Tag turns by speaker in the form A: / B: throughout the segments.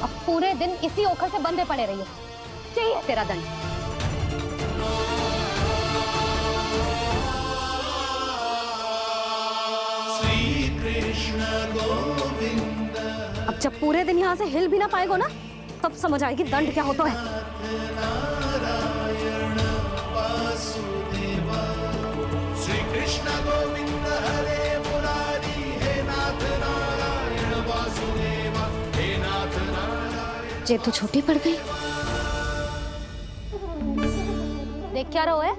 A: अब पूरे दिन इसी ओखल से बंधे पड़े रहिए। चाहिए तेरा दंड।
B: श्री कृष्ण गोविंद।
A: अब जब पूरे दिन यहाँ से हिल भी ना पाएगो ना, तब समझ आएगी दंड क्या होता है।
B: नारायण वासुदेव। श्री कृष्ण गोविंद हरे मुरारी। हे नाथ नारायण वासुदेव। हे नाथ नारायण।
A: जे तो छोटी पड़ गई। देख क्या रहो है?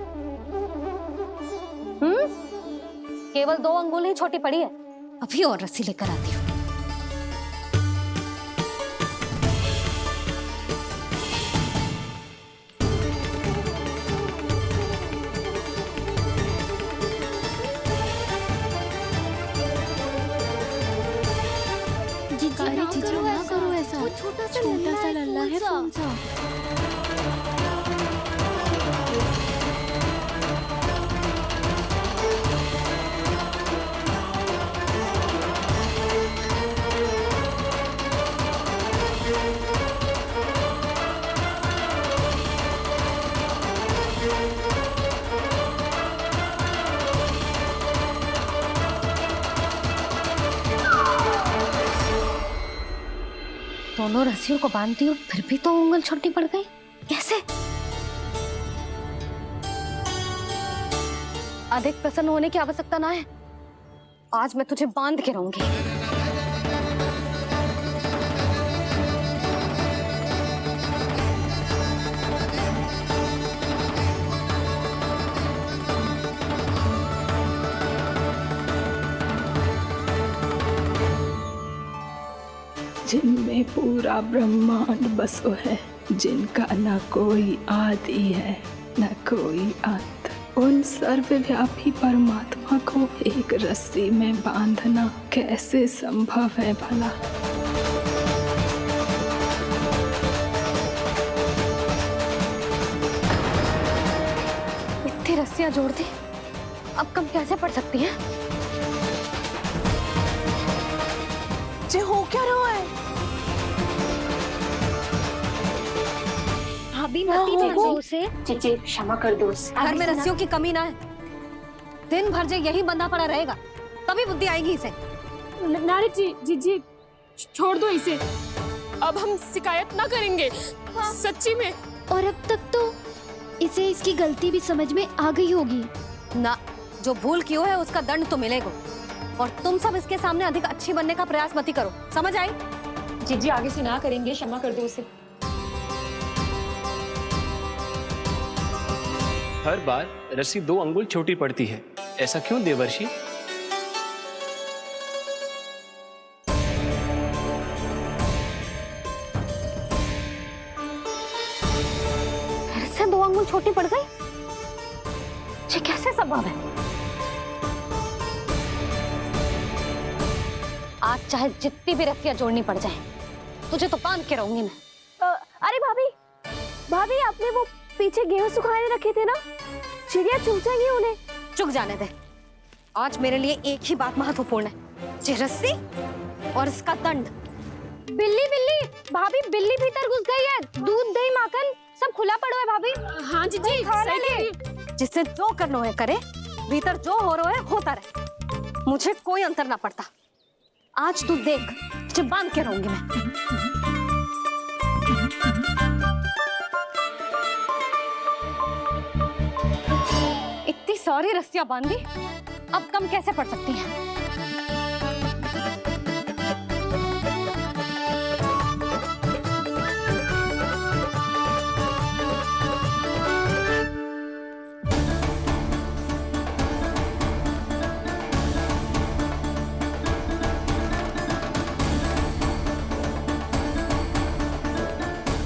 A: केवल 2 अंगुल ही छोटी पड़ी है। अभी और रस्सी लेकर आती हूँ।
C: जीजू ना करो ऐसा। छोटा सा लल्ला है कौन सा?
A: दोनों रस्सियों को बांधती हूँ, फिर भी तो उंगल छोटी पड़ गई। कैसे? अधिक प्रसन्न होने की आवश्यकता ना है। आज मैं तुझे बांध के रहूंगी।
D: जिनमें पूरा ब्रह्मांड बसो है, जिनका न कोई आदि है न कोई अंत, उन सर्वव्यापी परमात्मा को एक रस्सी में बांधना कैसे संभव है भला?
A: इतनी रस्सियां जोड़ दी, अब कम कैसे पड़ सकती हैं?
C: जे हो क्या रहा है?
A: भाभी मती भेजो उसे।
E: जीजी क्षमा कर दो उसे।
A: घर में रस्सियों की कमी ना है। दिन भर जे यही बंधा पड़ा रहेगा, तभी बुद्धि आएगी इसे।
C: नारी जी छोड़ दो इसे। अब हम शिकायत ना करेंगे। सच्ची में।
F: और अब तक तो इसे इसकी गलती भी समझ में आ गई होगी
A: ना। जो भूल की हो है उसका दंड तो मिलेगा। और तुम सब इसके सामने अधिक अच्छी बनने का प्रयास मत करो, समझ आई?
E: जीजी आगे से ना करेंगे, क्षमा कर दो उसे।
G: हर बार रस्सी 2 अंगुल छोटी पड़ती है, ऐसा क्यों देवर्षि?
A: फिर से 2 अंगुल छोटी पड़ गई? ये कैसे संभव है? आज चाहे जितनी भी रस्सियां जोड़नी पड़ जाए, तुझे तो बांध के रहूंगी मैं।
F: अरे भाभी आपने वो पीछे गेहूं सुखाने रखे थे ना, चिड़िया चुग जाएंगी उन्हें।
A: चुक जाने दे। आज मेरे लिए एक ही बात महत्वपूर्ण है, ये रस्सी और इसका दंड।
F: बिल्ली भाभी, बिल्ली भीतर घुस गई है। दूध दही माखन सब खुला पड़ा है भाभी।
C: हाँ जीजी सही कह रही है।
A: जिससे जो करना है करे, भीतर जो हो रहा है होता रहे, मुझे कोई अंतर ना पड़ता। आज तू देख, तुझे बांध के रहूंगी मैं। इतनी सारी रस्सियां बांधी, अब कम कैसे पड़ सकती हैं?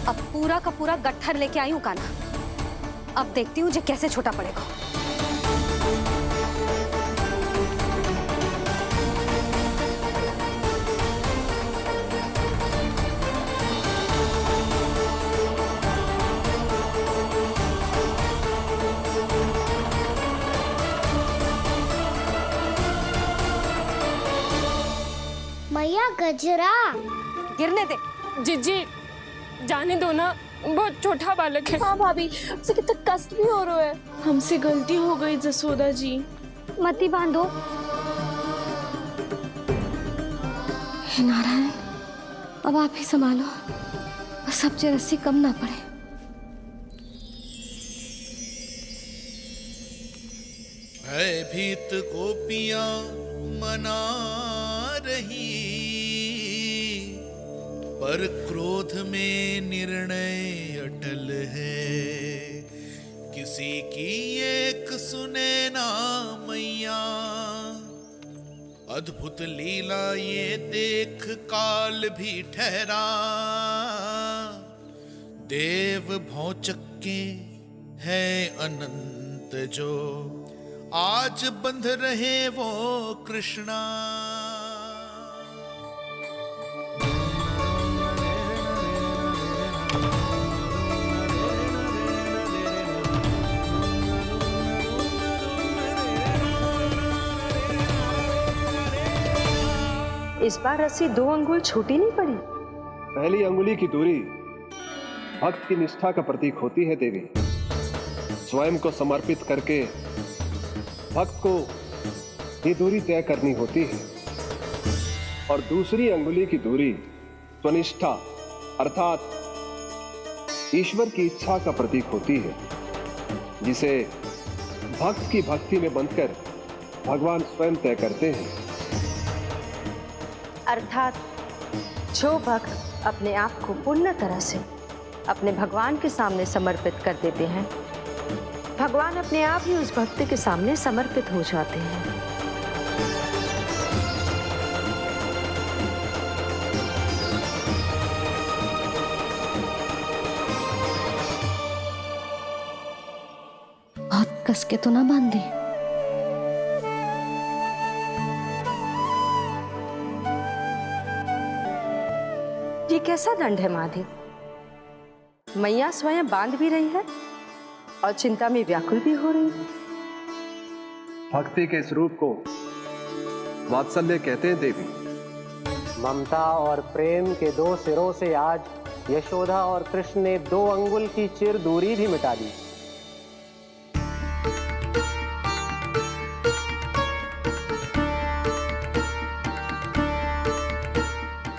A: अब पूरा का पूरा गट्ठर लेके आई हूँ कान्हा। अब देखती हूँ जे कैसे छोटा पड़ेगा।
F: मैया गजरा।
A: गिरने दे,
C: जीजी जाने दो ना, बहुत छोटा बालक है।
F: हाँ भाभी, उसे कितना कष्ट भी हो रहा है।
E: हमसे गलती हो गई जसोदा जी।
A: मती बांधो। हे नारायण, अब आप ही संभालो, बस अब जे रस्सी कम ना पड़े।
B: भयभीत गोपियां मना रही, पर क्रोध में निर्णय अटल है। किसी की एक सुने ना मैया, अद्भुत लीला ये देख काल भी ठहरा। देव भौचक्के है अनंत जो, आज बंध रहे वो कृष्णा।
H: इस बार रस्सी 2 अंगुल छोटी नहीं पड़ी।
I: पहली अंगुली की दूरी भक्त की निष्ठा का प्रतीक होती है देवी। स्वयं को समर्पित करके भक्त को ये दूरी तय करनी होती है। और दूसरी अंगुली की दूरी स्वनिष्ठा अर्थात ईश्वर की इच्छा का प्रतीक होती है, जिसे भक्त की भक्ति में बंधकर भगवान स्वयं तय करते हैं।
H: अर्थात जो भक्त अपने आप को पूर्ण तरह से अपने भगवान के सामने समर्पित कर देते हैं, भगवान अपने आप ही उस भक्त के सामने समर्पित हो जाते हैं।
A: बहुत कस के तो ना बांधे।
H: ये कैसा दंड है माधि? मैया स्वयं बांध भी रही है और चिंता में व्याकुल भी हो रही है।
I: भक्ति के इस रूप को वात्सल्य कहते हैं देवी।
J: ममता और प्रेम के 2 सिरों से आज यशोदा और कृष्ण ने 2 अंगुल की चिर दूरी भी मिटा दी।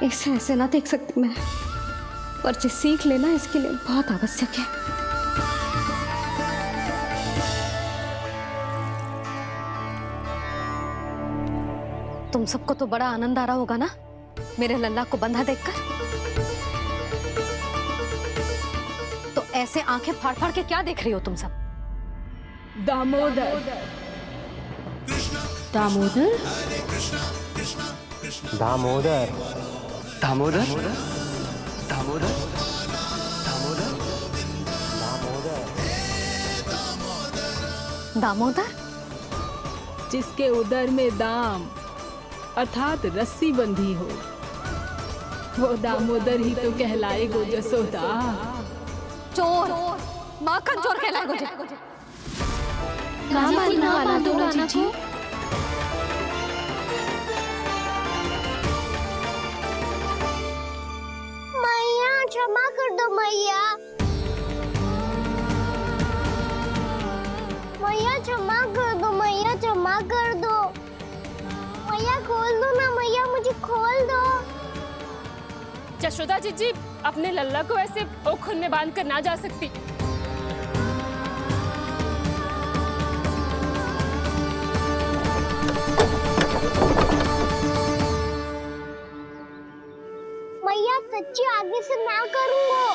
A: इसे ऐसे ना देख सकती मैं, पर जो सीख लेना इसके लिए बहुत आवश्यक है। तुम सबको तो बड़ा आनंद आ रहा होगा ना मेरे लल्ला को बंधा देखकर। तो ऐसे आंखें फाड़ फाड़ के क्या देख रही हो तुम सब?
D: दामोदर।
C: दामोदर?
J: दामोदर।
G: दामोदर दामोदर दामोदर
A: दामोदर?
D: जिसके उदर में दाम अर्थात रस्सी बंधी हो, वो दामोदर ही तो कहलाएगो जसोदा।
A: चोर, माखन चोर कहलाएगो जे।
F: ना मानना वाला दोनों जीजी। मैया क्षमा कर दो मैया। मैया क्षमा कर दो, मैया क्षमा कर दो। मैया खोल दो ना मैया, मुझे खोल दो।
C: यशोदा जीजी अपने लल्ला को ऐसे ओखुन में बांध कर ना जा सकती।
F: मैया सच्ची आगे से ना करूंगा।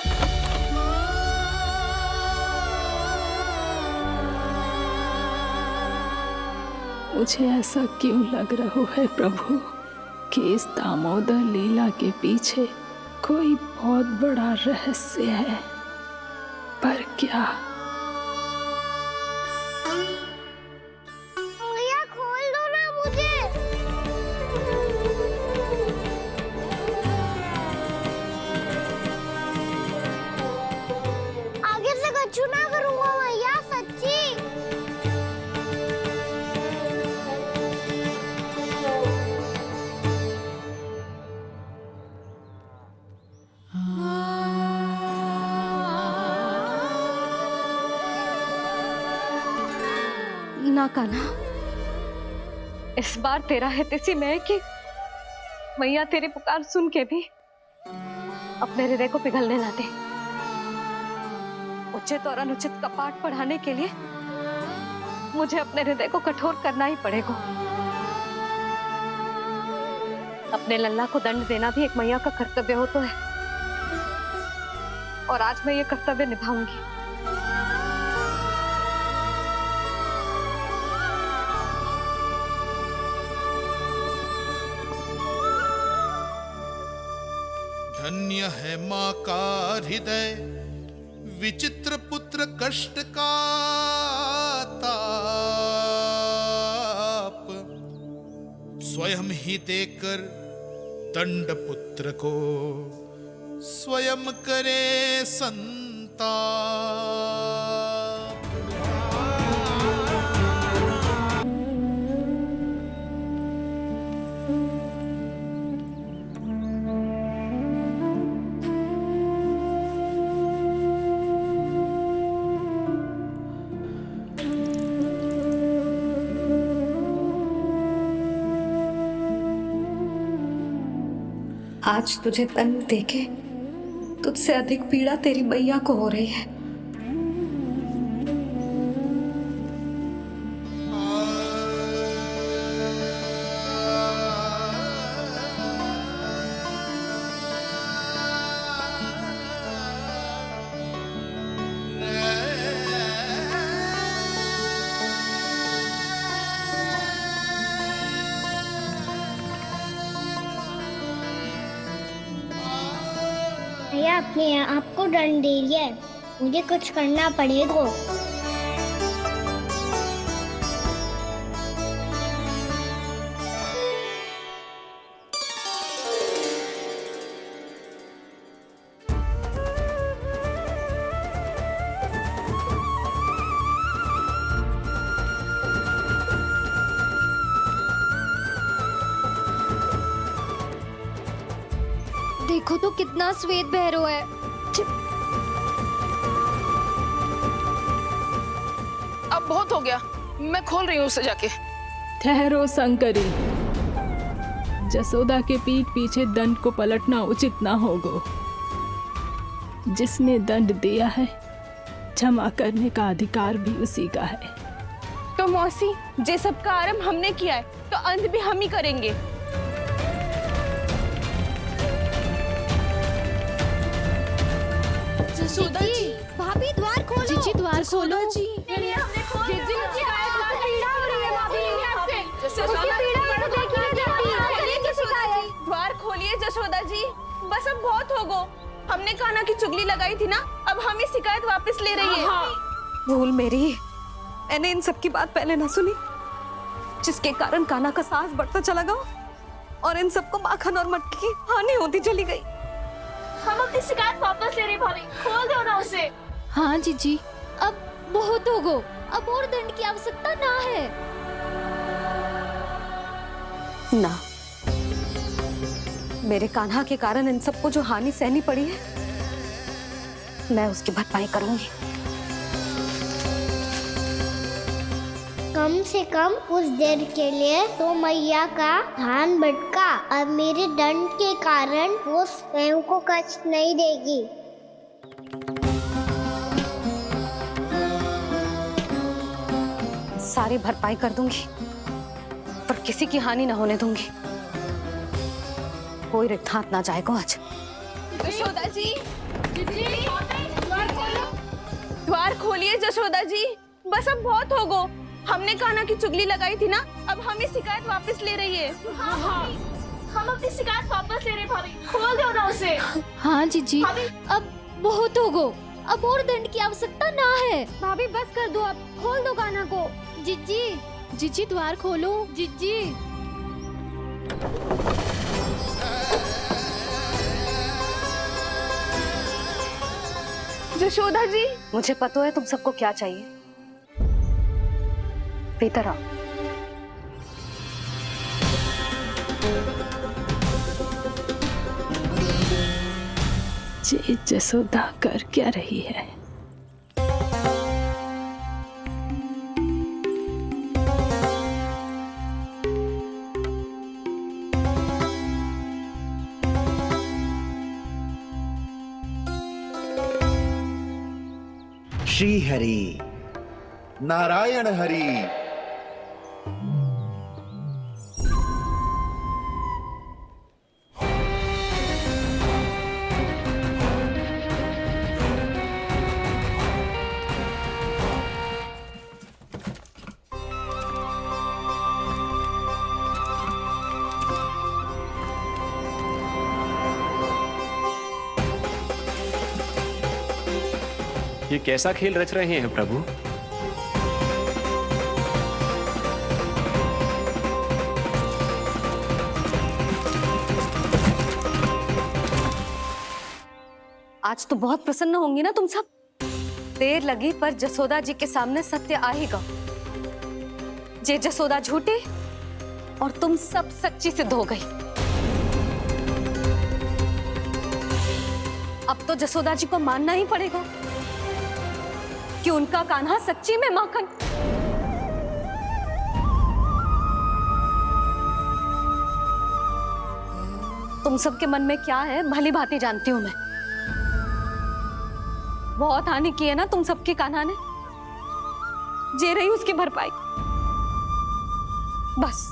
D: मुझे ऐसा क्यों लग रहा है प्रभु कि इस दामोदर लीला के पीछे कोई बहुत बड़ा रहस्य है, पर क्या?
F: मैया खोल दो ना मुझे। आगे से कछु ना करूंगा मैया, सच्ची।
A: ना कान्हा, इस बार तेरा है तेसी मैं कि मैया तेरी पुकार सुन के भी अपने हृदय को पिघलने ना दे। उचित और अनुचित का पाठ पढ़ाने के लिए मुझे अपने हृदय को कठोर करना ही पड़ेगा। अपने लल्ला को दंड देना भी एक मैया का कर्तव्य हो तो है, और आज मैं ये कर्तव्य निभाऊंगी।
B: धन्य है माँ का हृदय, विचित्र पुत्र कष्ट का ताप, स्वयं ही देकर दंड पुत्र को स्वयं करे संताप।
A: आज तुझे दंड देके तुझसे अधिक पीड़ा तेरी मैया को हो रही है।
F: भैया अपने आप को दंड दे रही है, मुझे कुछ करना पड़ेगा।
K: देखो तो कितना श्वेत भैरव है।
E: अब बहुत हो गया, मैं खोल रही हूँ उसे जाके।
D: ठहरो शंकरी, जसोदा के पीठ पीछे दंड को पलटना उचित ना होगा। जिसने दंड दिया है क्षमा करने का अधिकार भी उसी का है।
E: तो मौसी, जे सब का आरंभ हमने किया है तो अंत भी हम ही करेंगे।
K: जसोदा जी, भाभी द्वार खोलो। जीजी द्वार खोलो। जी
E: द्वार खोलिए जसोदा जी, बस अब बहुत हो गो। हमने कान्हा की चुगली लगाई थी ना, अब हम ये शिकायत वापस ले रही है।
A: भूल मेरी, मैंने इन सब की बात पहले ना सुनी, जिसके कारण कान्हा का साहस बढ़ता चला गया और इन सबको माखन और मटकी की हानि होती चली गई।
C: हम अपनी शिकायत वापस ले रहे भाभी, खोल दो ना उसे।
K: हाँ जीजी, अब बहुत हो गो, अब और दंड की आवश्यकता ना है।
A: ना, मेरे कान्हा के कारण इन सबको जो हानि सहनी पड़ी है, मैं उसकी भरपाई करूंगी।
F: कम से कम कुछ देर के लिए तो मैया का ध्यान भटका, अब मेरे दंड के कारण वो स्वयं को कष्ट नहीं देगी।
A: सारी भरपाई कर दूंगी, पर किसी की हानि ना होने दूंगी। कोई रिक्त हाथ ना जाएगा आज।
E: जसोदा जी, द्वार खोलिए जसोदा जी, बस अब बहुत हो गो। हमने कान्हा की चुगली लगाई थी ना, अब हम ये शिकायत वापस ले रही है।
C: हम अपनी शिकायत वापस ले रहे भाभी, खोल दो ना उसे।
K: हाँ जीजी, अब बहुत हो गो, अब और दंड की आवश्यकता ना है।
F: भाभी बस कर दो, अब खोल दो कान्हा को।
K: जीजी, जीजी द्वार खोलो। जीजी
E: जसोदा जी,
A: मुझे पता है तुम सबको क्या चाहिए। भीतर आओ।
D: ये जसोदा कर क्या रही है?
L: श्री हरि, नारायण हरि।
G: ये कैसा खेल रच रहे हैं प्रभु?
A: आज तो बहुत प्रसन्न होंगी ना तुम सब। देर लगी पर जसोदा जी के सामने सत्य आएगा। जे जसोदा झूठी और तुम सब सच्ची सिद्ध हो गई। अब तो जसोदा जी को मानना ही पड़ेगा कि उनका कान्हा सच्ची में माखन। तुम सबके मन में क्या है भली भांति जानती हूं मैं। बहुत हानि की है ना तुम सबके कान्हा ने। जे रही उसकी भरपाई। बस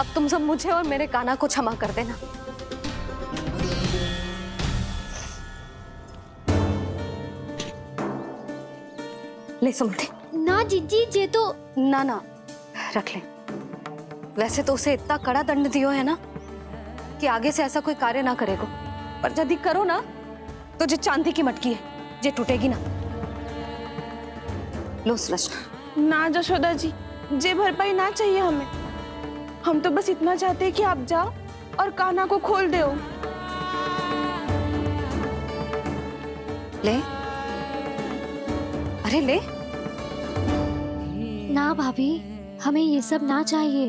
A: अब तुम सब मुझे और मेरे कान्हा को क्षमा कर देना। ले सुमति।
K: ना जीजी जे तो
A: ना रख ले। वैसे तो उसे इतना कड़ा दंड दियो है ना कि आगे से ऐसा कोई कार्य ना करेगा। पर यदि करो ना तो जो चांदी की मटकी है जे टूटेगी ना। लो सुरज।
E: ना जशोदा जी, जे भरपाई ना चाहिए हमें। हम तो बस इतना चाहते हैं कि आप जाओ और कान्हा को खोल दो।
A: ले। अरे ले।
K: ना भाभी, हमें ये सब ना चाहिए।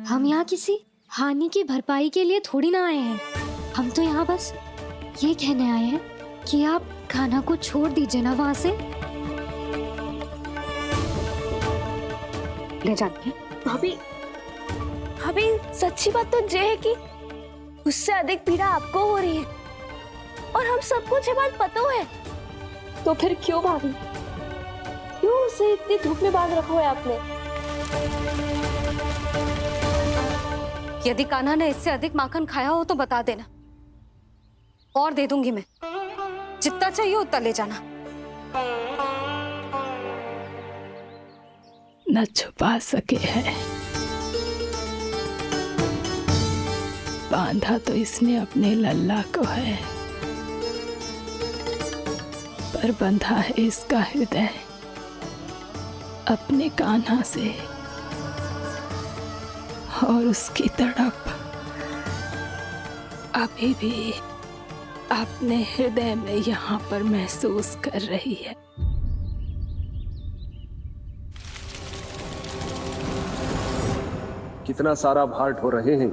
K: हम यहाँ किसी हानि की भरपाई के लिए थोड़ी ना आए हैं। हम तो यहाँ बस ये कहने आए हैं कि आप कान्हा को छोड़ दीजिए ना वहां से।
A: ले जाती
E: भाभी, भाभी सच्ची बात तो ये है कि उससे अधिक पीड़ा आपको हो रही है और हम सबको ये बात पता है। तो फिर क्यों भाभी, क्यों उसे इतनी धूप में बांध रखा है आपने?
A: यदि कान्हा ने इससे अधिक माखन खाया हो तो बता देना और दे दूंगी मैं। जितना चाहिए उतना ले जाना।
D: न छुपा सके है। बांधा तो इसने अपने लल्ला को है, पर बंधा है इसका हृदय अपने कान्हा से। और उसकी तड़प अभी भी अपने हृदय में यहाँ पर महसूस कर रही है।
I: कितना सारा भार ढो रहे हैं,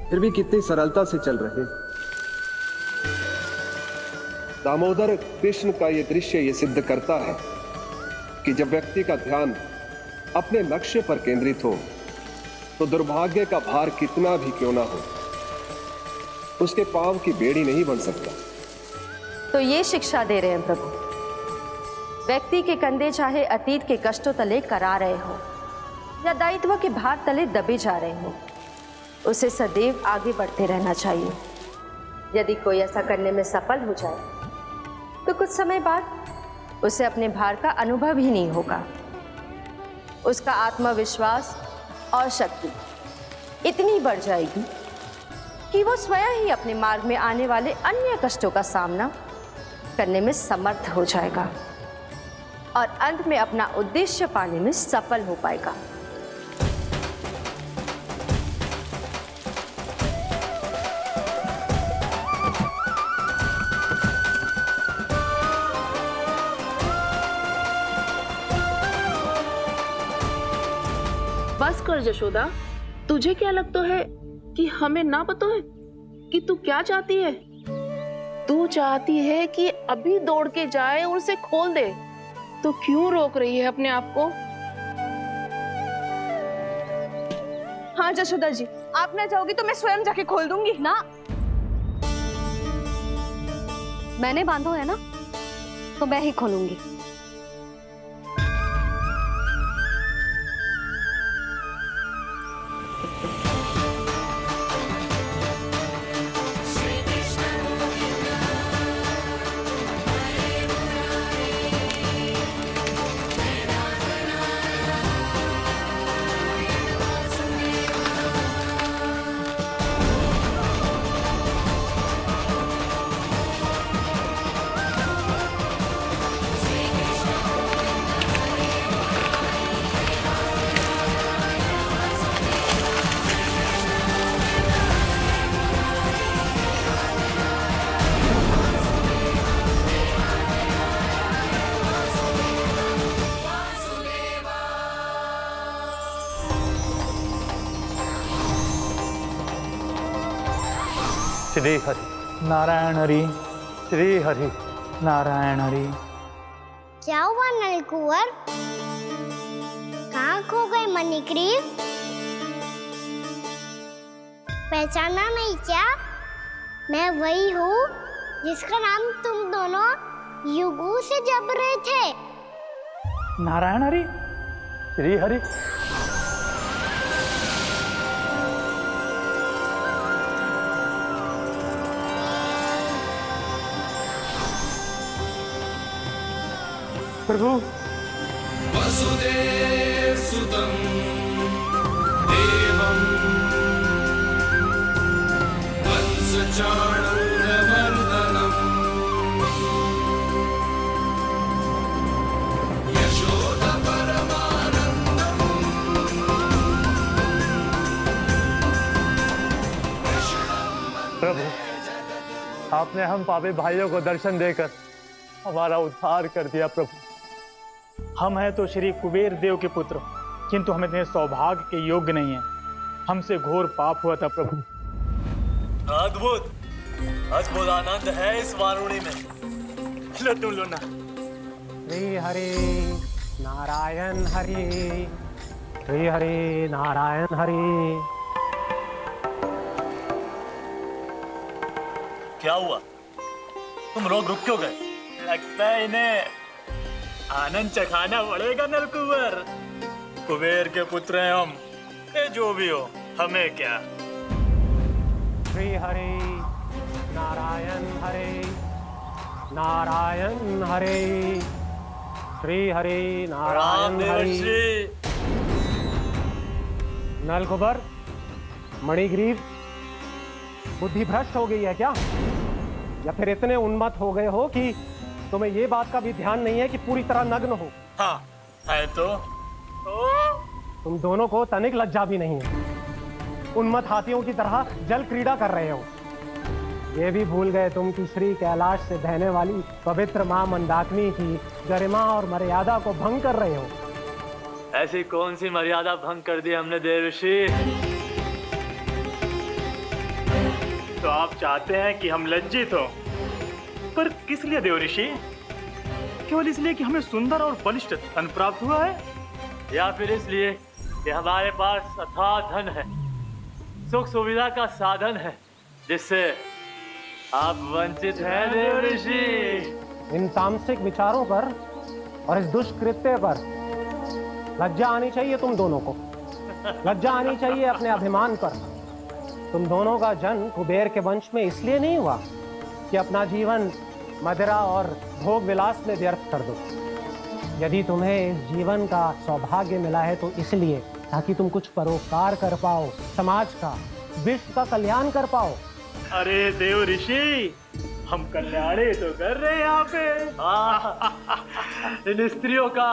I: फिर भी कितनी सरलता से चल रहे हैं। दामोदर कृष्ण का यह दृश्य ये सिद्ध करता है कि जब व्यक्ति का ध्यान अपने लक्ष्य पर केंद्रित हो तो दुर्भाग्य का भार कितना भी क्यों ना हो, उसके पांव की बेड़ी नहीं बन सकता।
H: तो ये शिक्षा दे रहे हैं प्रभु। व्यक्ति के कंधे चाहे अतीत के कष्टों तले करा रहे हो या दायित्व के भार तले दबे जा रहे हो, उसे सदैव आगे बढ़ते रहना चाहिए। यदि कोई ऐसा करने में सफल हो जाए तो कुछ समय बाद उसे अपने भार का अनुभव ही नहीं होगा। उसका आत्मविश्वास और शक्ति इतनी बढ़ जाएगी कि वो स्वयं ही अपने मार्ग में आने वाले अन्य कष्टों का सामना करने में समर्थ हो जाएगा और अंत में अपना उद्देश्य पाने में सफल हो पाएगा।
E: बस कर जशोदा, तुझे क्या लगता है कि हमें ना पता है कि तू क्या चाहती है? तू चाहती है कि अभी दौड़ के जाए और उसे खोल दे, तो क्यों रोक रही है अपने आप को? हाँ जशोदा जी, आप ना जाओगी तो मैं स्वयं जाके खोल दूंगी।
A: ना, मैंने बांधो है ना, तो मैं ही खोलूंगी।
M: श्री हरि नारायण हरि, श्री हरि नारायण हरि।
F: क्या हुआ नलकुंवर? कहाँ खो गए मणिग्रीव? पहचाना नहीं क्या? मैं वही हूँ जिसका नाम तुम दोनों युगों से जप रहे थे।
M: नारायण हरि, श्री हरि। प्रभु
B: वसुदेव सुतं देवं वत्सचाणूरमर्दनम् यशोदा परमानन्दम्
M: प्रभु, आपने हम पापी भाइयों को दर्शन देकर हमारा उद्धार कर दिया। प्रभु, हम हैं तो श्री कुबेर देव के पुत्र, किंतु हम इतने सौभाग्य के योग्य नहीं हैं। हमसे घोर पाप हुआ था प्रभु।
N: अद्भुत अद्भुत आनंद है इस वारुणी में। लो तुम लो ना।
J: श्री हरि नारायण हरि, श्री हरि नारायण हरि।
N: क्या हुआ? तुम रोग रुक क्यों गए? लगता है इन्हें आनंद चखाना पड़ेगा नलकुंवर। कुबेर के पुत्र हैं हम, ये जो भी हो हमें क्या।
J: श्री हरि नारायण हरि, नारायण हरि, श्री हरि नारायण हरि। नलकुबर, मणिग्रीव, बुद्धि भ्रष्ट हो गई है क्या? या फिर इतने उन्मत्त हो गए हो कि तुम्हें ये बात का भी ध्यान नहीं है कि पूरी तरह नग्न हो?
N: हाँ है तो
J: तुम दोनों को तनिक लज्जा भी नहीं है। उन्मत्त हाथियों की तरह जल क्रीड़ा कर रहे हो। ये भी भूल गए तुम कि श्री कैलाश से बहने वाली पवित्र मां मंदाकिनी की गरिमा और मर्यादा को भंग कर रहे हो।
N: ऐसी कौन सी मर्यादा भंग कर दी हमने देवर्षि? तो आप चाहते हैं कि हम लज्जित हो, पर किस लिए देवर्षि? केवल इसलिए कि हमें सुंदर और बलिष्ठ धन प्राप्त हुआ है, या फिर इसलिए कि हमारे पास अथाह धन है, सुख सुविधा का साधन है, जिससे आप वंचित हैं देवर्षि?
J: इन तामसिक विचारों पर और इस दुष्कृत्य पर लज्जा आनी चाहिए तुम दोनों को। लज्जा आनी चाहिए अपने अभिमान पर। तुम दोनों का जन्म कुबेर के वंश में इसलिए नहीं हुआ कि अपना जीवन मदिरा और भोग विलास में व्यर्थ कर दो। यदि तुम्हें इस जीवन का सौभाग्य मिला है तो इसलिए ताकि तुम कुछ परोपकार कर पाओ, समाज का, विश्व का कल्याण कर पाओ।
N: अरे देव ऋषि, हम कल्याणी तो कर रहे हैं यहाँ पे। इन स्त्रियों का,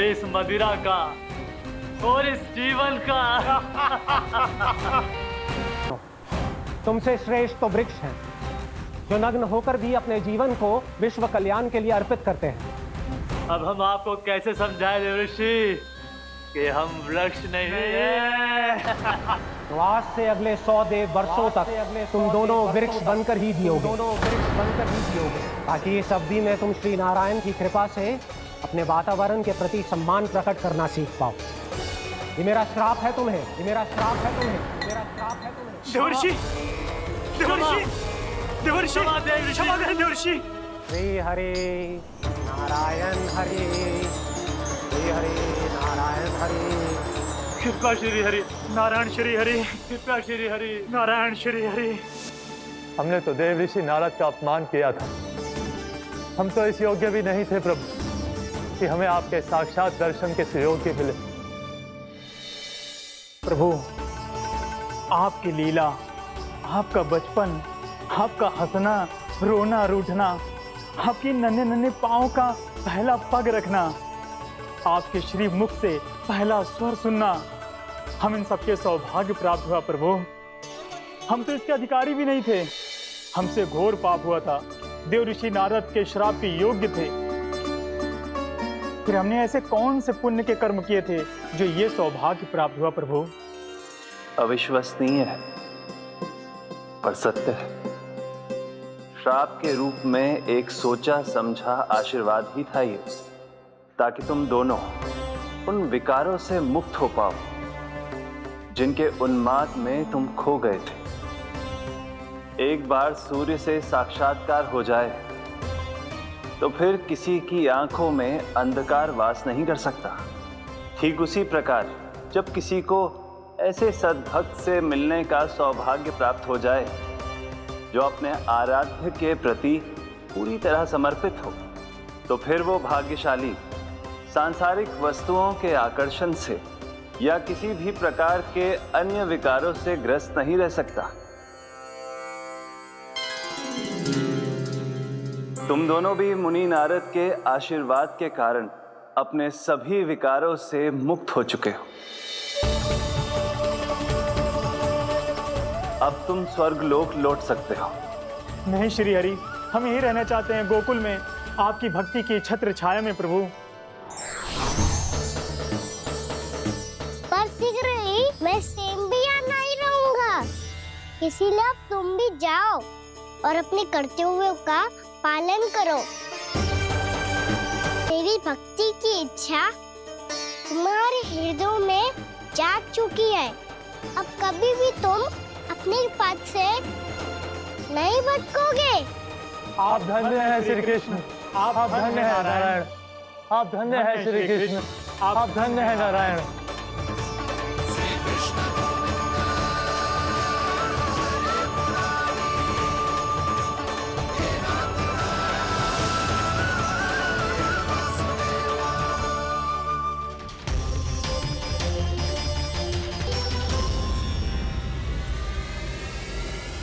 N: इस मदिरा का और इस जीवन का।
J: तुमसे श्रेष्ठ तो वृक्ष हैं, जो नग्न होकर भी अपने जीवन को विश्व कल्याण के लिए अर्पित करते हैं।
N: अब हम आपको कैसे समझाएं देवर्षि कि हम वृक्ष नहीं हैं?
J: तो आज से अगले 100 देव वर्षों तक तुम दोनों वृक्ष बनकर ही जियोगे, ताकि इस अवधि में तुम श्री नारायण की कृपा से अपने वातावरण के प्रति सम्मान प्रकट करना सीख पाओ। ये मेरा श्राप है तुम्हें, ये मेरा श्राप है तुम्हें, मेरा श्राप है तुम्हें।
N: देवर्षि, देवर्षि, देवर्षि, क्षमा करें देवर्षि,
J: श्री हरि नारायण हरि, श्री हरि नारायण हरि।
N: कृपा श्री हरि नारायण श्री हरि, कृपा श्री हरि नारायण श्री हरि।
M: हमने तो देव ऋषि नारद का अपमान किया था। हम तो इस योग्य भी नहीं थे प्रभु कि हमें आपके साक्षात दर्शन के सुयोग्य मिले।
N: प्रभु, आपकी लीला, आपका बचपन, आपका हंसना, रोना, रूठना, आपकी नन्हे नन्हे पाँव का पहला पग रखना, आपके श्री मुख से पहला स्वर सुनना, हम इन सबके सौभाग्य प्राप्त हुआ प्रभु। हम तो इसके अधिकारी भी नहीं थे। हमसे घोर पाप हुआ था, देव ऋषि नारद के श्राप के योग्य थे। फिर हमने ऐसे कौन से पुण्य के कर्म किए थे जो ये सौभाग्य प्राप्त हुआ प्रभु?
O: अविश्वसनीय है पर सत्य है। श्राप के रूप में एक सोचा समझा आशीर्वाद ही था ये, ताकि तुम दोनों उन विकारों से मुक्त हो पाओ जिनके उन्माद में तुम खो गए थे। एक बार सूर्य से साक्षात्कार हो जाए तो फिर किसी की आंखों में अंधकार वास नहीं कर सकता। ठीक उसी प्रकार जब किसी को ऐसे सद्भक्त से मिलने का सौभाग्य प्राप्त हो जाए जो अपने आराध्य के प्रति पूरी तरह समर्पित हो, तो फिर वो भाग्यशाली सांसारिक वस्तुओं के आकर्षण से या किसी भी प्रकार के अन्य विकारों से ग्रस्त नहीं रह सकता। तुम दोनों भी मुनि नारद के आशीर्वाद के कारण अपने सभी विकारों से मुक्त हो चुके हो। अब तुम स्वर्गलोक लौट सकते हो।
N: नहीं श्री हरि, हम यही रहना चाहते हैं, गोकुल में आपकी भक्ति की छत्र छाया में प्रभु।
F: पर शीघ्र ही मैं सेम्बिया नहीं रहूंगा, इसीलिए अब तुम भी जाओ और अपने कर्तव्यों का पालन करो। तेरी भक्ति की इच्छा तुम्हारे हृदय में जाग चुकी है। अब कभी भी तुम अपने पद से नहीं भटकोगे।
M: आप धन्य हैं श्री कृष्ण, आप धन्य हैं नारायण, आप धन्य हैं श्री कृष्ण, आप धन्य हैं नारायण।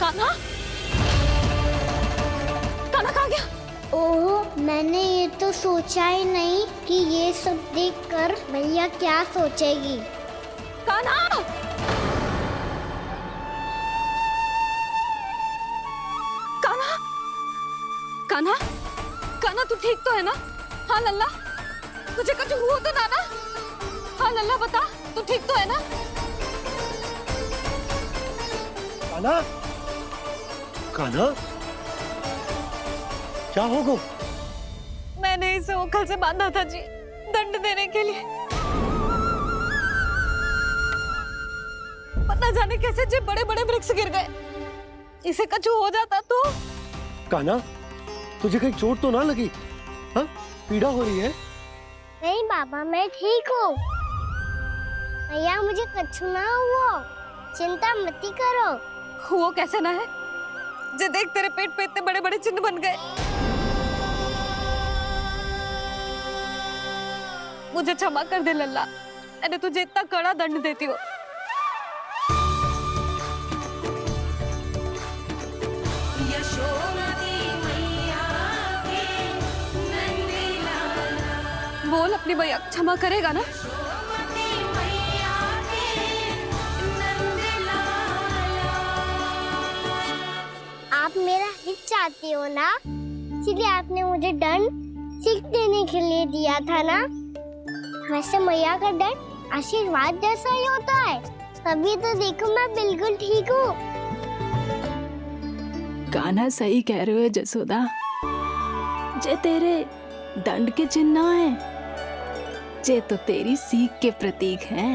C: कान्हा? कान्हा कहाँ गया?
F: ओह, मैंने ये तो सोचा ही नहीं कि ये सब देखकर भैया क्या सोचेगी।
C: कान्हा! कान्हा! कान्हा? कान्हा तू ठीक तो है ना? हाँ लल्ला, तुझे कुछ हुआ तो ना? हाँ लल्ला बता, तू ठीक तो है ना?
P: कान्हा, कान्हा, क्या होगा?
C: मैंने इसे ओखल से बांधा था जी, दंड देने के लिए। पता जाने कैसे जे बड़े बड़े वृक्ष गिर गए। इसे कुछ हो जाता तो?
P: कान्हा, तुझे कहीं चोट तो ना लगी? हाँ, पीड़ा हो रही है?
F: नहीं बाबा, मैं ठीक हूँ। भैया मुझे कुछ ना हुआ, चिंता मत करो।
C: वो कैसे ना है? जे देख तेरे पेट पे इतने बड़े बड़े चिन्ह बन गए। मुझे क्षमा कर दे लल्ला, मैंने तुझे इतना कड़ा दंड देती हो। बोल अपनी भैया क्षमा करेगा ना?
F: आप मेरा हित चाहते हो ना, इसलिए आपने मुझे दंड सीख देने के लिए दिया था ना। वैसे मैया का दंड आशीर्वाद जैसा ही होता है, तभी तो देखो मैं बिल्कुल ठीक हूँ।
D: कान्हा सही कह रहे हो जसोदा, जे तेरे दंड के चिन्ह है, जे तो तेरी सीख के प्रतीक हैं।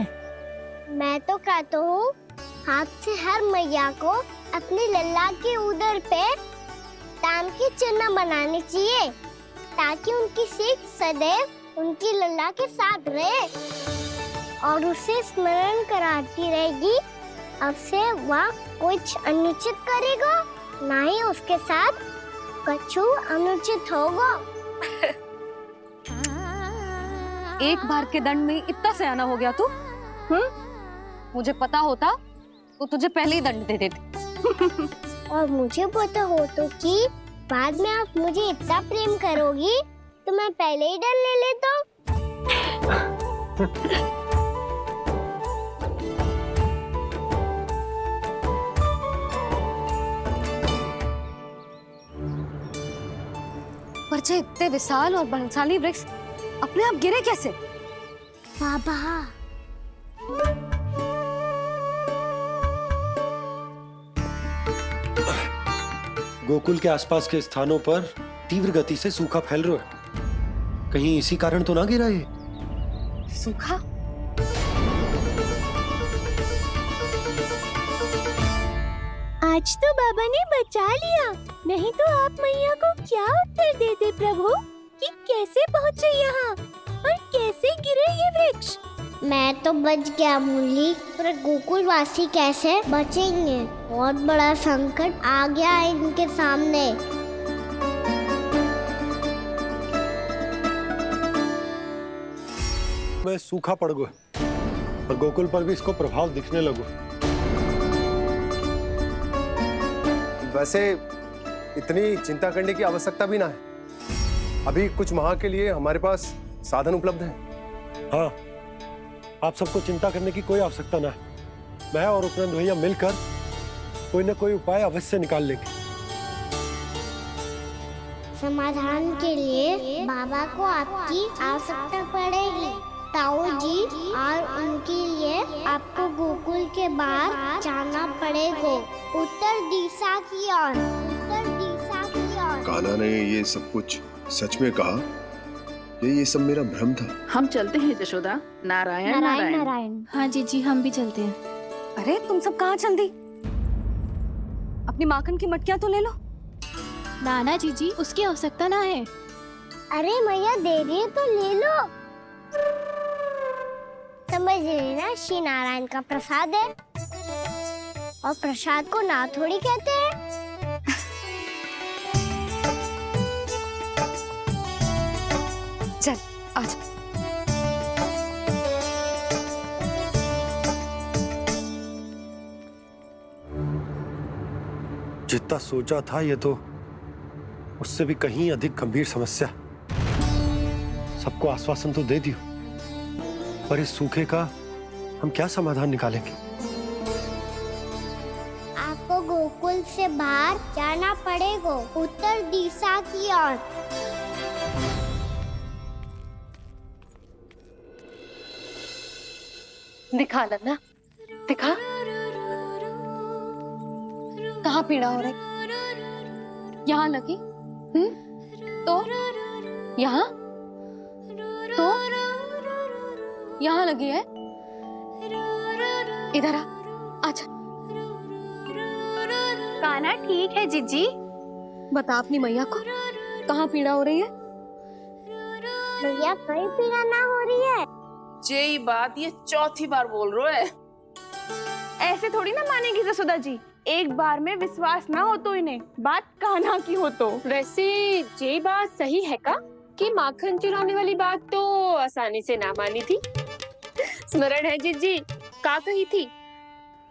F: मैं तो कहता हूँ, हाथ से हर मैया को अपनी लल्ला के उदर पे ताम के चिन्ह बनाने चाहिए ताकि उनकी सीख सदैव उनकी लल्ला के साथ रहे और उसे स्मरण कराती रहेगी। अब से वह कुछ अनुचित करेगा, ना ही उसके साथ कछु अनुचित होगा।
A: एक बार के दंड में इतना सयाना हो गया तू? मुझे पता होता तो तुझे पहले ही दंड दे देती।
F: और मुझे पता हो तो कि बाद में आप मुझे इतना प्रेम करोगी तो मैं पहले ही दंड ले लेता।
A: पर जे इतने विशाल और बलशाली वृक्ष अपने आप गिरे कैसे?
F: बाबा
P: गोकुल के आसपास के स्थानों पर तीव्र गति से सूखा फैल रहा है। कहीं इसी कारण तो ना गिरा ये?
A: सूखा?
F: आज तो बाबा ने बचा लिया, नहीं तो आप मैया को क्या उत्तर देते प्रभु कि कैसे पहुँचे यहाँ और कैसे गिरे ये वृक्ष? मैं तो बच गया मुरली, पर गोकुलवासी कैसे बचेंगे? बहुत बड़ा संकट आ गया है इनके सामने।
P: मैं सूखा पड़ गया और गोकुल पर भी इसको प्रभाव दिखने लगो।
I: वैसे इतनी चिंता करने की आवश्यकता भी ना है। अभी कुछ माह के लिए हमारे पास साधन उपलब्ध है।
P: हाँ, आप सबको चिंता करने की कोई आवश्यकता ना है। मैं और उपनंद भैया मिलकर कोई ना कोई उपाय अवश्य निकाल लेंगे।
F: समाधान के लिए बाबा को आपकी आवश्यकता पड़ेगी। ताऊ जी और उनके लिए आपको गोकुल के बाहर जाना पड़ेगा, उत्तर दिशा की ओर। उत्तर दिशा की ओर।
L: कान्हा ने ये सब कुछ सच में कहा? ये सब मेरा भ्रम था?
E: हम चलते हैं जशोदा। नारायण नारायण
K: नारायण। हाँ जीजी, हम भी चलते हैं।
A: अरे तुम सब कहाँ चल दी? अपनी माखन की मटकियाँ तो ले लो।
K: नाना जीजी, उसकी आवश्यकता ना है।
F: अरे मैया दे रही है तो ले लो। समझ लेना, श्री नारायण का प्रसाद है और प्रसाद को ना थोड़ी कहते हैं।
A: चल आज।
P: जितना सोचा था ये तो उससे भी कहीं अधिक गंभीर समस्या। सबको आश्वासन तो दे दियो, पर इस सूखे का हम क्या समाधान निकालेंगे?
F: आपको गोकुल से बाहर जाना पड़ेगा, उत्तर दिशा की ओर।
A: दिखा लन्ना, दिखा। कहाँ पीड़ा हो रही? यहाँ लगी? तो यहाँ? तो यहाँ लगी है? इधर आ, आजा।
C: कान्हा ठीक है जीजी।
A: बता अपनी मैया को कहाँ पीड़ा हो रही है?
F: मैया कोई पीड़ा ना हो रही है।
E: ये बात ये चौथी बार बोल रहे है।
C: ऐसे थोड़ी ना मानेगी जसोदा जी। एक बार में विश्वास ना हो तो इन्हें, बात कान्हा की हो तो।
K: वैसे ये बात सही है का कि माखन चुराने वाली बात तो आसानी से ना मानी थी। स्मरण है जीजी, का कही थी?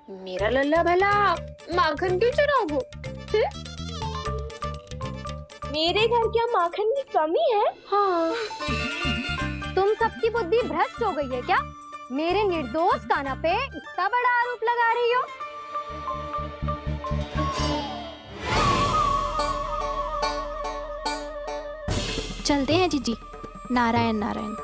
K: मेरा लल्ला भला माखन क्यों चुराओगे? मेरे घर क्या माखन की कमी है?
A: हाँ। तुम सबकी बुद्धि भ्रष्ट हो गई है क्या? मेरे निर्दोष कान्हा पे इतना बड़ा आरोप लगा रही हो?
K: चलते हैं जीजी। नारायण नारायण।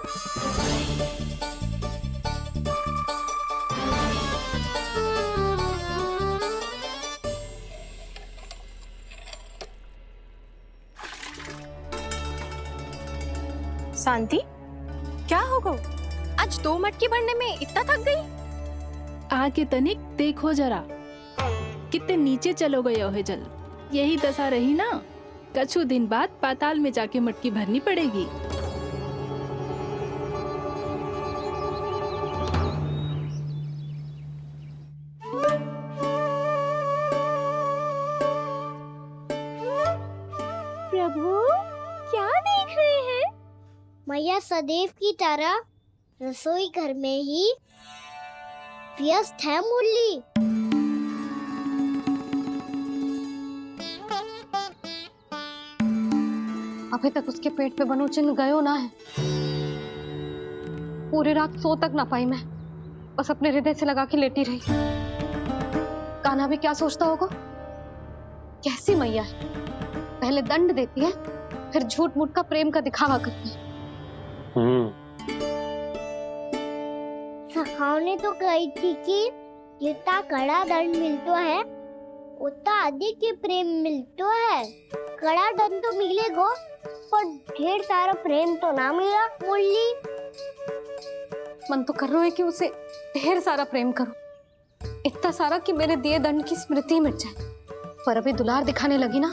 C: शांति, क्या हो गो? आज 2 मटकी भरने में इतना थक गई?
D: आके तनिक देखो जरा, कितने नीचे चलो गए हो जल। यही दशा रही ना कुछ दिन बाद पाताल में जाके मटकी भरनी पड़ेगी।
F: प्रभु क्या देख रहे हैं? मैया सदैव की तरह रसोई घर में ही व्यस्त है मुरली।
A: अभी तक उसके पेट पे बनो चिन्ह गयो ना है। पूरी रात सो तक ना पाई मैं, बस अपने हृदय से लगा के लेटी रही। कान्हा भी क्या सोचता होगा, कैसी मैया है, पहले दंड देती है फिर झूठ मूठ का प्रेम का दिखावा करती है।
F: सखाओ ने तो कही थी कि जितना कड़ा दंड मिलता है उतना अधिक के प्रेम मिलता है। कड़ा दंड तो मिलेगा पर ढेर सारा प्रेम तो ना मिला मुरली।
A: मन तो कर रहा है कि उसे ढेर सारा प्रेम करो, इतना सारा कि मेरे दिए दंड की स्मृति मिट जाए। पर अभी दुलार दिखाने लगी ना,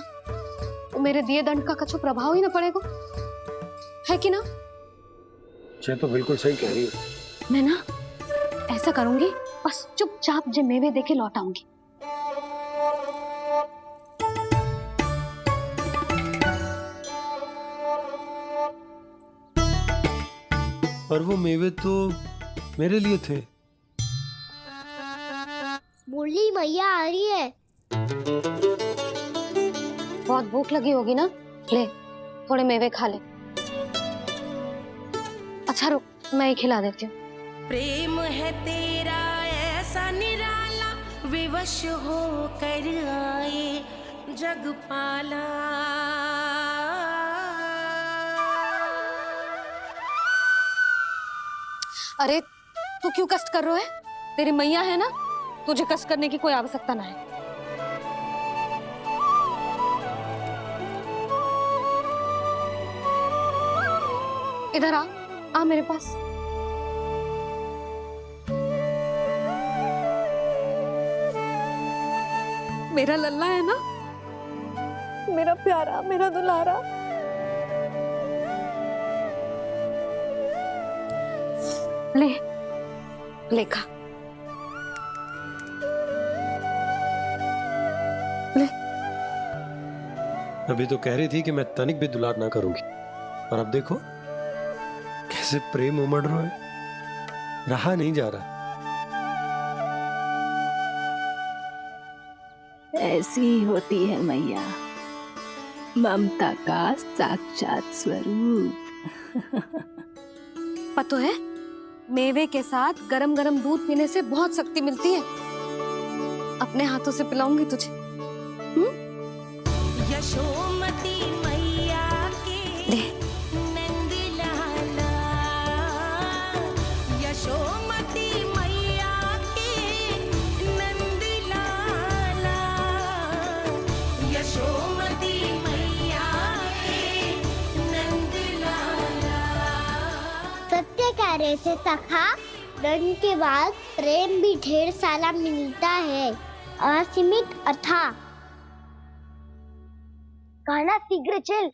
A: वो मेरे दिए दंड का कछु प्रभाव ही ना पड़ेगा, है कि ना?
P: ये तो बिल्कुल सही कह रही है।
A: मैं ना ऐसा करूंगी, बस चुपचाप जे मेवे देके लौट आऊंगी।
P: पर वो मेवे तो मेरे लिए थे।
F: मुरली मैया आ रही है।
A: बहुत भूख लगी होगी ना, ले थोड़े मेवे खा ले। अच्छा रुक, मैं ही खिला देती हूँ।
Q: प्रेम है तेरा ऐसा निराला, विवश हो कर आए जगपाला।
A: अरे तू क्यों कष्ट कर रहा है? तेरी मैया है ना, तुझे कष्ट करने की कोई आवश्यकता ना है। इधर आ मेरे पास। मेरा लल्ला है ना, मेरा प्यारा, मेरा दुलारा। ले ले खा, ले।
P: अभी तो कह रही थी कि मैं तनिक भी दुलार ना करूंगी, और अब देखो कैसे प्रेम उमड़ रहा है, रहा नहीं जा रहा।
D: ऐसी ही होती है मैया, ममता का साक्षात स्वरूप।
A: पता है, मेवे के साथ गरम गरम दूध पीने से बहुत शक्ति मिलती है। अपने हाथों से पिलाऊंगी तुझे।
Q: यशोमती मैया के नंद लाला, यशोमती मैया के नंद लाला, यशोमती मैया के नंद लाला।
F: सत्य कह रहे थे सखा, दंड के बाद प्रेम भी ढेर सारा मिलता है, असीमित अथाह। कान्हा शीघ्र चल,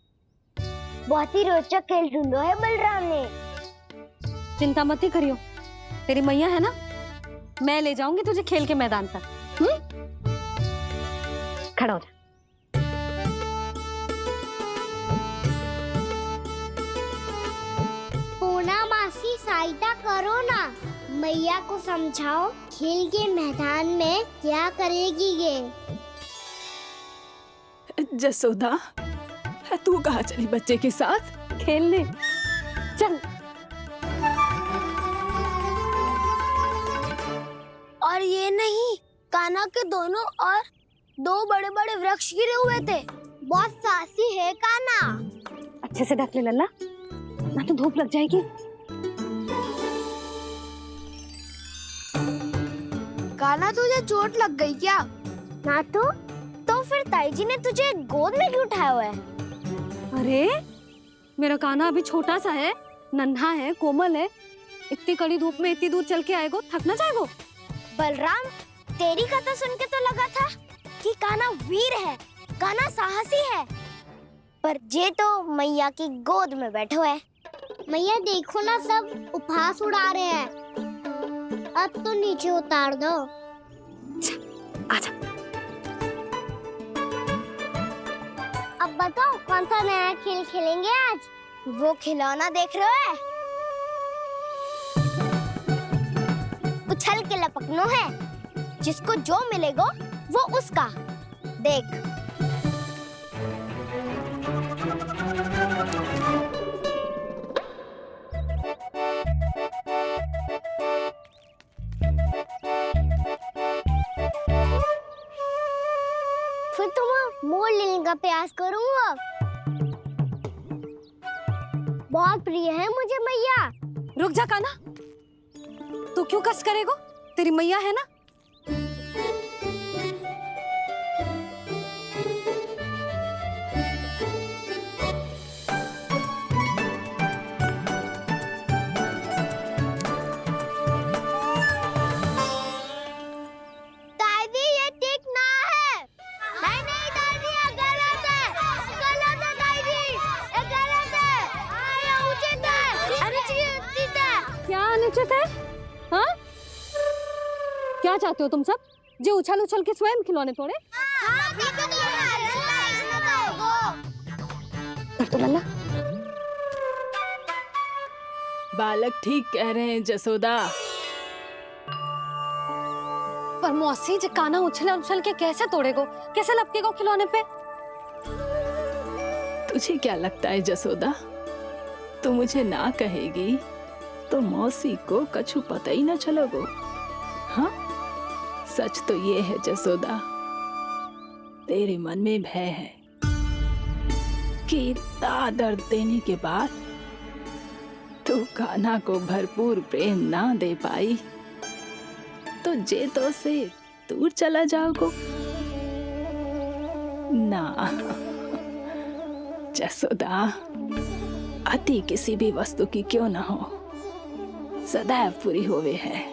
F: बहुत ही रोचक खेल ढूंढो है बलराम ने।
A: चिंता मत ही करियो, तेरी मैया है ना, मैं ले जाऊंगी तुझे खेल के मैदान तक। खड़ा हो जा।
F: पूना मासी सहायता करो ना, मैया को समझाओ खेल के मैदान में क्या करेगी ये।
D: जसोदा, तू कहाँ चली बच्चे के साथ?
A: खेलने चल।
F: और ये नहीं, कान्हा के दोनों और दो बड़े बड़े वृक्ष गिरे हुए थे। बहुत साहसी है कान्हा।
A: अच्छे से ढक ले लल्ला, ना तो धूप लग जाएगी।
F: कान्हा तुझे चोट लग गई क्या? ना तो फिर ताई जी ने तुझे गोद में क्यों उठाया हुआ है?
A: अरे मेरा कान्हा अभी छोटा सा है, नन्हा है, कोमल है। इतनी कड़ी धूप में इतनी दूर चल के आएगो, थक ना जाएगो।
F: बलराम, तेरी कथा सुन के तो लगा था कि कान्हा वीर है, कान्हा साहसी है। पर जे तो मैया की गोद में बैठो है। मैया देखो ना, सब उपहास उड़ा रहे हैं। अब तो नीचे उतार दो।
A: आजा।
F: अब बताओ कौन सा नया खेल खेलेंगे आज? वो खिलौना देख रहे हो? उछल के लपकनो है, जिसको जो मिलेगा वो उसका। देख। फिर तुम मोड़ लेने का प्रयास करूंगा। बहुत प्रिय है मुझे मैया।
A: रुक जा कान्हा, तू क्यों कष्ट करेगो? तेरी मैया है ना।
F: दादी ये ठीक ना है। नहीं नहीं दादी, ये गलत है। गलत है दादी, ये गलत है। ये उचित है। अनुचित है।
A: क्या अनुचित है? हाँ? क्या चाहते हो तुम सब? जो उछल उछल के स्वयं खिलौने तोड़े? तो लल्ला,
D: बालक ठीक कह रहे हैं जसोदा।
A: पर मौसी जे कान्हा उछल उछल के कैसे तोड़ेगो? कैसे लपकेगो खिलौने पे?
D: तुझे क्या लगता है जसोदा, तू मुझे ना कहेगी तो मौसी को कछु पता ही ना चलोगो? हाँ, सच तो ये है जसोदा, तेरे मन में भय है कि इतना दर्द देने के बाद तू कान्हा को भरपूर प्रेम ना दे पाई तो जेतो से दूर चला जाओगो ना। जसोदा, अति किसी भी वस्तु की क्यों ना हो, सदैव पूरी होवे है।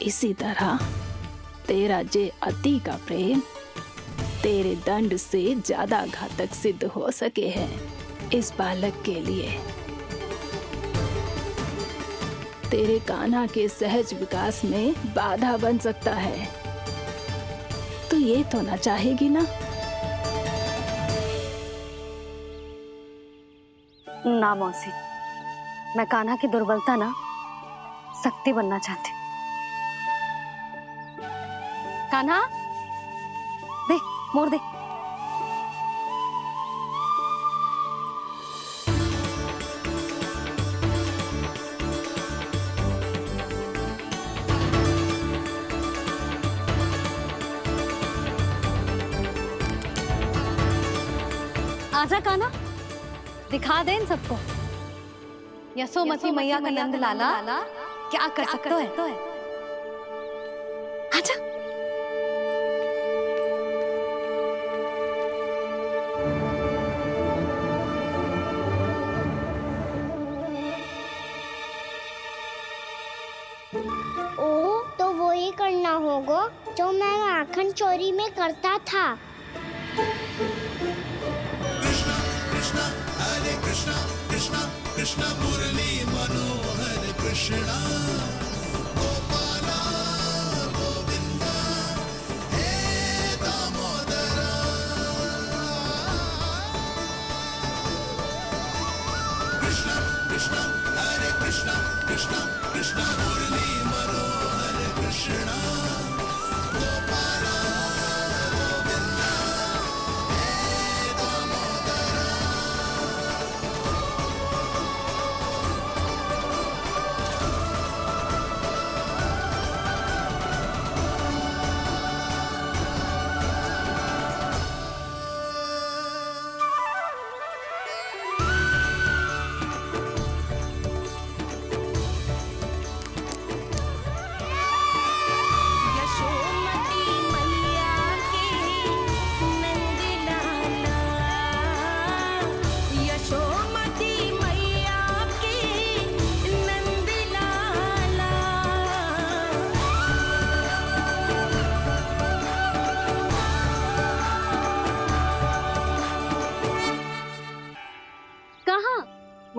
D: इसी तरह तेरा जे अति का प्रेम तेरे दंड से ज्यादा घातक सिद्ध हो सके है इस बालक के लिए। तेरे कान्हा के सहज विकास में बाधा बन सकता है। तो ये तो ना चाहेगी ना?
A: ना मौसी, मैं कान्हा की दुर्बलता ना शक्ति बनना चाहती। कान्हा, दे, मोड़ दे। आजा कान्हा, दिखा दे इन सबको यशोमती मैया का नंद लाला क्या कर सकता है। आजा।
F: ओ, तो वो ही करना होगा जो मैं माखन चोरी में करता था।
B: कृष्णा हरे कृष्णा कृष्णा कृष्णा मुरली मनोहर कृष्णा गोपाला गोविंदा हे दामोदरा। कृष्णा कृष्णा हरे कृष्णा कृष्णा कृष्णा मुरली मनोहर कृष्णा गोपाला गोविंदा हे दामोदरा।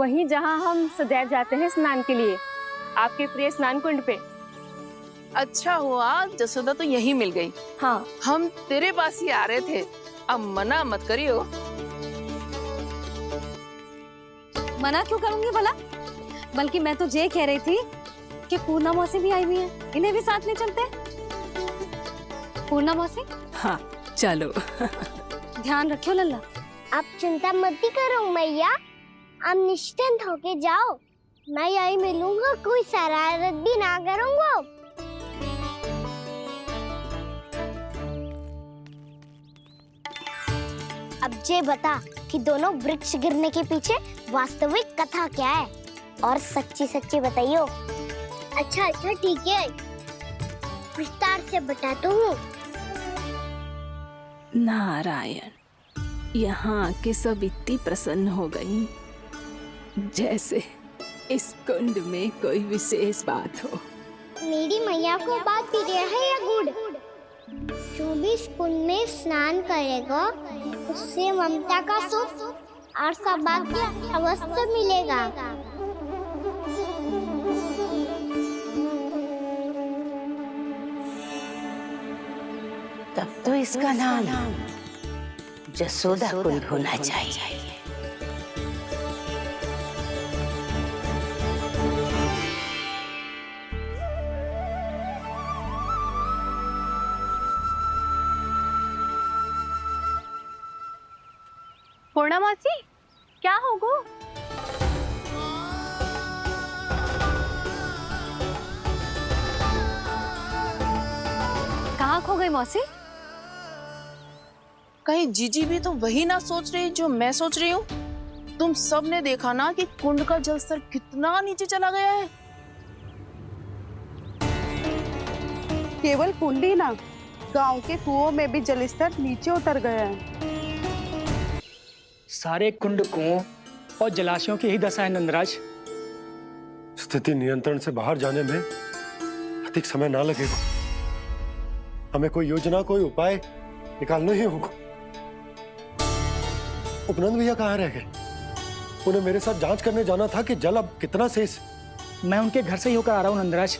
C: वहीं जहाँ हम सदैव जाते हैं स्नान के लिए, आपके प्रिय स्नान कुंड पे।
E: अच्छा हुआ जसोदा तो यहीं मिल गई।
C: हाँ,
E: हम तेरे पास ही आ रहे थे, अब मना मत करियो।
A: मना क्यों करूंगी भला? बल्कि मैं तो ये कह रही थी कि पूर्णा मौसी भी आई हुई है, इन्हें भी साथ ले चलते हैं। पूर्णा मौसी,
D: हाँ चलो।
A: ध्यान रखियो लल्ला।
F: आप चिंता मत करो मैया, आप निश्चिंत होके जाओ, मैं यही मिलूंगा, कोई शरारत भी ना करूंगा। अब ये बता कि दोनों वृक्ष गिरने के पीछे वास्तविक कथा क्या है, और सच्ची सच्ची बताइयो। अच्छा अच्छा ठीक है, विस्तार से बताता हूँ।
D: नारायण, यहाँ के सब इतनी प्रसन्न हो गई जैसे इस कुंड में कोई विशेष बात हो।
F: मेरी मैया को बात प्रिय है या गुड़? जो भी इस कुंड में स्नान करेगा उससे ममता का सुख और सौभाग्य अवश्य मिलेगा।
R: तब तो इसका नाम जसोदा कुंड होना चाहिए।
C: पूर्णा मौसी, क्या होगो?
A: कहाँ खो गई मौसी?
E: कहीं जीजी भी तो वही ना सोच रही जो मैं सोच रही हूँ? तुम सब ने देखा ना कि कुंड का जलस्तर कितना नीचे चला गया है।
S: केवल कुंड ही ना, गांव के कुओं में भी जलस्तर नीचे उतर गया है।
M: सारे कुंड, कुओं और जलाशयों की ही दशा है नंदराज।
P: स्थिति नियंत्रण से बाहर जाने में अधिक समय ना लगेगा। हमें कोई योजना, कोई उपाय निकालना ही होगा। उपनंद भैया कहाँ रह गए? उन्हें मेरे साथ जांच करने जाना था कि जल अब कितना शेष।
M: मैं उनके घर से ही होकर आ रहा हूँ नंदराज,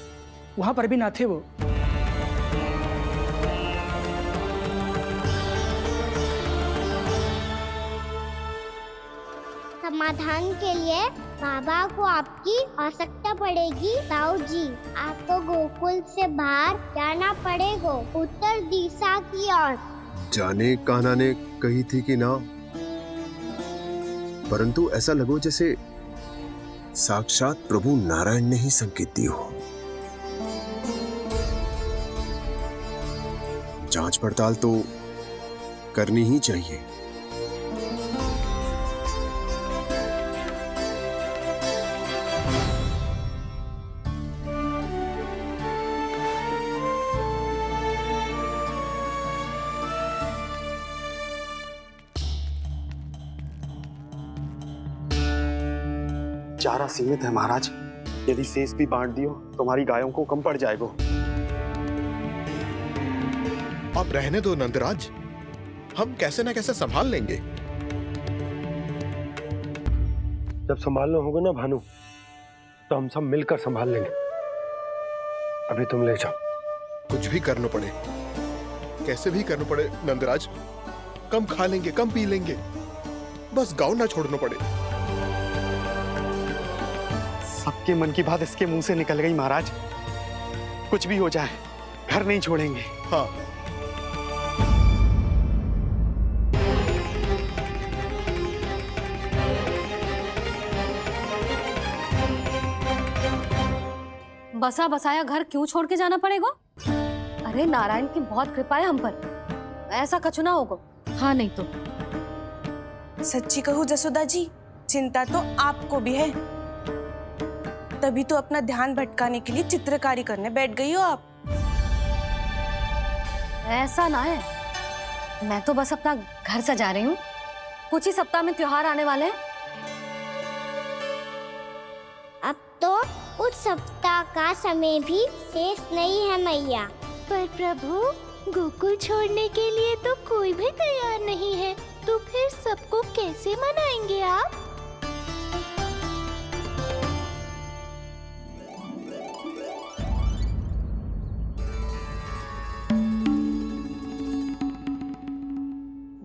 M: वहां पर भी ना थे वो।
F: समाधान के लिए बाबा को आपकी आवश्यकता पड़ेगी। ताऊ जी, आपको गोकुल से बाहर जाना पड़ेगा, उत्तर दिशा की ओर।
L: जाने कान्हा ने कही थी कि ना, परंतु ऐसा लगो जैसे साक्षात प्रभु नारायण ने ही संकेत दी हो। जांच पड़ताल तो करनी ही चाहिए।
T: चारा सीमित है महाराज, यदि शेष भी बांट दियो तो हमारी गायों को कम पड़ जाएगा।
B: आप रहने दो नंदराज, हम कैसे न कैसे संभाल लेंगे।
P: जब संभालना होगा ना भानु, तो हम सब मिलकर संभाल लेंगे। अभी तुम ले जाओ।
B: कुछ भी करना पड़े, कैसे भी करना पड़े नंदराज, कम खा लेंगे, कम पी लेंगे, बस गाँव ना छोड़ना पड़े।
T: सबके मन की बात इसके मुंह से निकल गई महाराज। कुछ भी हो जाए घर नहीं छोड़ेंगे।
B: हाँ,
A: बसा बसाया घर क्यों छोड़ के जाना पड़ेगा? अरे नारायण की बहुत कृपा है हम पर, ऐसा कछु ना होगा। हाँ नहीं तो
U: सच्ची कहूँ जसोदा जी, चिंता तो आपको भी है, तभी तो अपना ध्यान भटकाने के लिए चित्रकारी करने बैठ गई हो आप।
A: ऐसा ना है, मैं तो बस अपना घर सजा रही हूँ। कुछ ही सप्ताह में त्योहार आने वाले हैं।
F: अब तो कुछ सप्ताह का समय भी शेष नहीं है मैया।
V: पर प्रभु, गोकुल छोड़ने के लिए तो कोई भी तैयार नहीं है, तो फिर सबको कैसे मनाएंगे आप?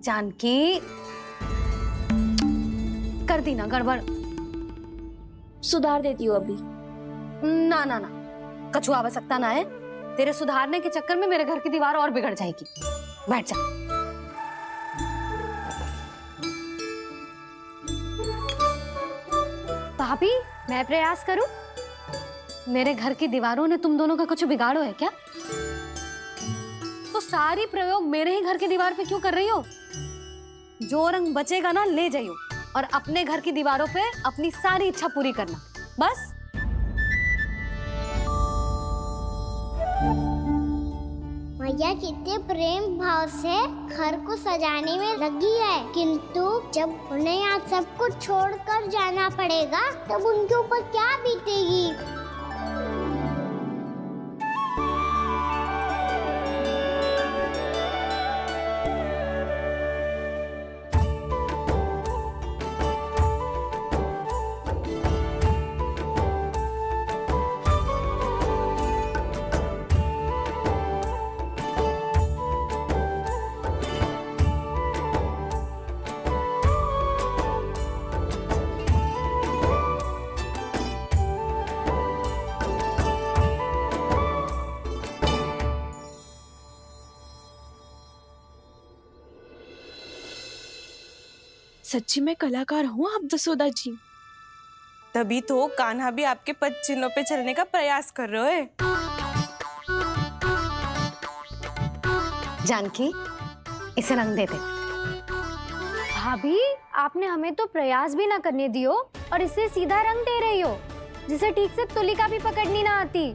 A: जानकी, कर दी ना गड़बड़।
G: सुधार देती हूँ अभी।
A: ना ना ना, कछु आवश्यकता ना है। तेरे सुधारने के चक्कर में मेरे घर की दीवार और बिगड़ जाएगी। बैठ जा।
K: भाभी, मैं प्रयास करूं?
A: मेरे घर की दीवारों ने तुम दोनों का कुछ बिगाड़ो है क्या? तो सारी प्रयोग मेरे ही घर की दीवार पे क्यों कर रही हो? जो रंग बचेगा ना ले जाइयो और अपने घर की दीवारों पे अपनी सारी इच्छा पूरी करना, बस।
F: मैया कितने प्रेम भाव से घर को सजाने में लगी है, किंतु जब उन्हें यहाँ सब कुछ छोड़कर जाना पड़ेगा तब उनके ऊपर क्या बीतेगी?
U: सच्ची में कलाकार हूँ आप जसोदा जी। तभी तो कान्हा भी आपके पद चिन्हों पे चलने का प्रयास कर रहे हैं।
A: जानकी, इसे रंग दे दे।
K: भाभी, आपने हमें तो प्रयास भी ना करने दियो और इसे सीधा रंग दे रही हो, जिसे ठीक से तुलिका भी पकड़नी ना आती।